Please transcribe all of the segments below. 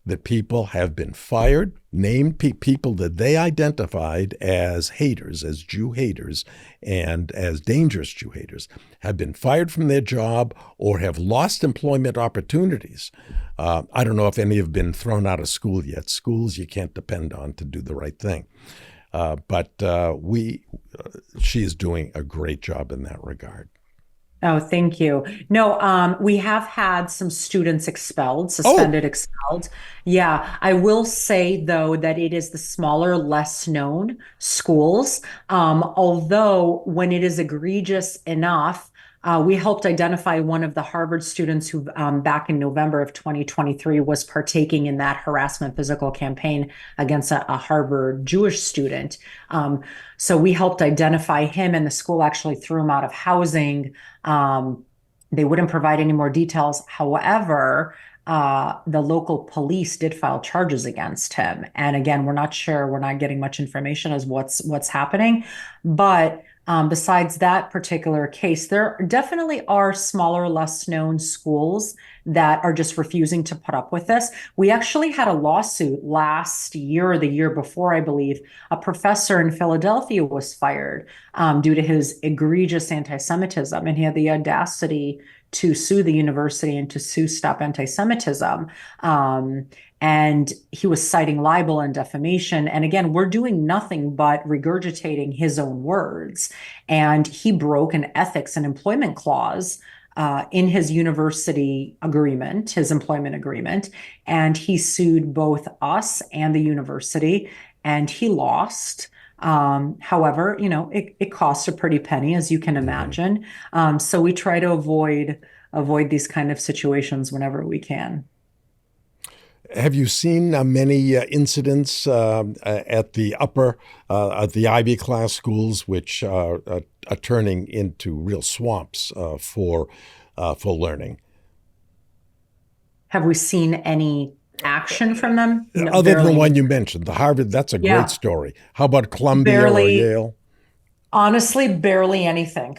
that people have been fired, named people that they identified as haters, as Jew haters, and as dangerous Jew haters, have been fired from their job or have lost employment opportunities. I don't know if any have been thrown out of school yet. Schools you can't depend on to do the right thing. But she is doing a great job in that regard. Oh, thank you. No, we have had some students expelled, Oh, suspended, expelled. Yeah, I will say though that it is the smaller, less known schools. Although when it is egregious enough, we helped identify one of the Harvard students who, back in November of 2023, was partaking in that harassment physical campaign against a Harvard Jewish student. So we helped identify him, and the school actually threw him out of housing. They wouldn't provide any more details. However, the local police did file charges against him. And again, we're not sure, we're not getting much information as what's happening. But besides that particular case, there definitely are smaller, less known schools that are just refusing to put up with this. We actually had a lawsuit last year or the year before, I believe. A professor in Philadelphia was fired due to his egregious anti-Semitism, and he had the audacity to sue the university and to sue Stop Antisemitism. And he was citing libel and defamation. And again, we're doing nothing but regurgitating his own words. And he broke an ethics and employment clause in his university agreement, his employment agreement. And he sued both us and the university, and he lost. However, it costs a pretty penny, as you can imagine. So we try to avoid these kind of situations whenever we can. have you seen many incidents at the Ivy class schools, which are turning into real swamps for learning? Have we seen any action from them? No, Other than the barely. one you mentioned, the Harvard, that's a great Yeah, story. How about Columbia or barely. Yale? Honestly, barely anything.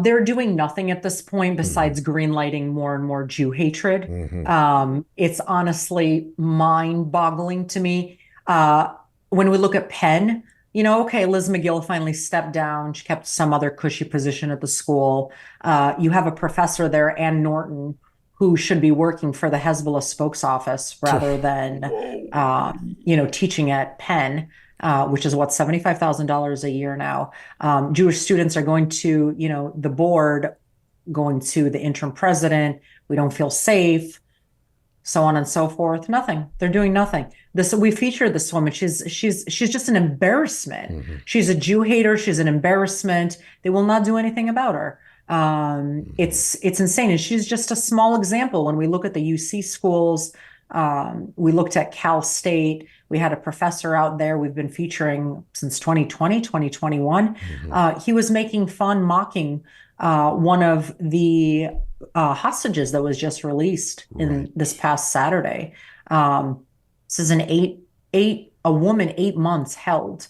They're doing nothing at this point Hmm. besides greenlighting more and more Jew hatred. Hmm. It's honestly mind-boggling to me. When we look at Penn, okay, Liz McGill finally stepped down. She kept some other cushy position at the school. You have a professor there, Ann Norton, who should be working for the Hezbollah spokes office rather than, Whoa. teaching at Penn. Which is what, $75,000 a year now. Jewish students are going to, the board, going to the interim president. We don't feel safe, so on and so forth. Nothing. They're doing nothing. This we featured this woman. She's just an embarrassment. Hmm. She's a Jew hater. She's an embarrassment. They will not do anything about her. Hmm. It's insane, and she's just a small example. When we look at the UC schools, we looked at Cal State. We had a professor out there we've been featuring since 2020, 2021. Hmm. He was making fun, mocking one of the hostages that was just released Right. in this past Saturday. This is a woman 8 months held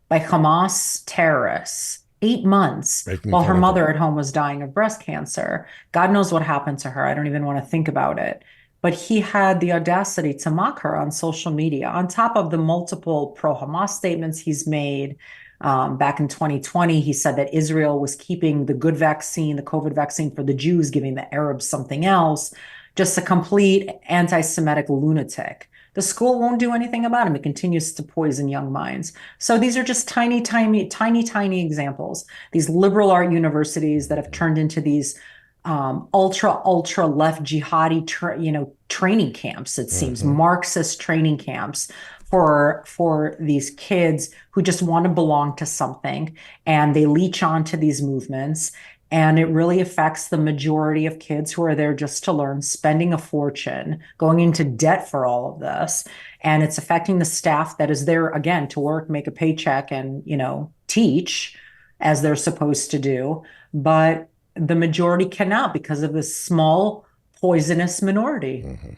by Hamas terrorists. 8 months Making while her fun of her. mother at home was dying of breast cancer. God knows what happened to her. I don't even want to think about it. But he had the audacity to mock her on social media, on top of the multiple pro Hamas statements he's made. Back in 2020, he said that Israel was keeping the good vaccine, the COVID vaccine for the Jews, giving the Arabs something else. Just a complete anti Semitic lunatic. The school won't do anything about him. It continues to poison young minds. So these are just tiny, tiny, tiny, tiny examples. These liberal art universities that have turned into these ultra left jihadi training camps. It seems Hmm. Marxist training camps for these kids who just want to belong to something, and they leech onto these movements. And it really affects the majority of kids who are there just to learn, spending a fortune, going into debt for all of this. And it's affecting the staff that is there, again, to work, make a paycheck, and, teach as they're supposed to do. But the majority cannot because of this small, poisonous minority. Hmm.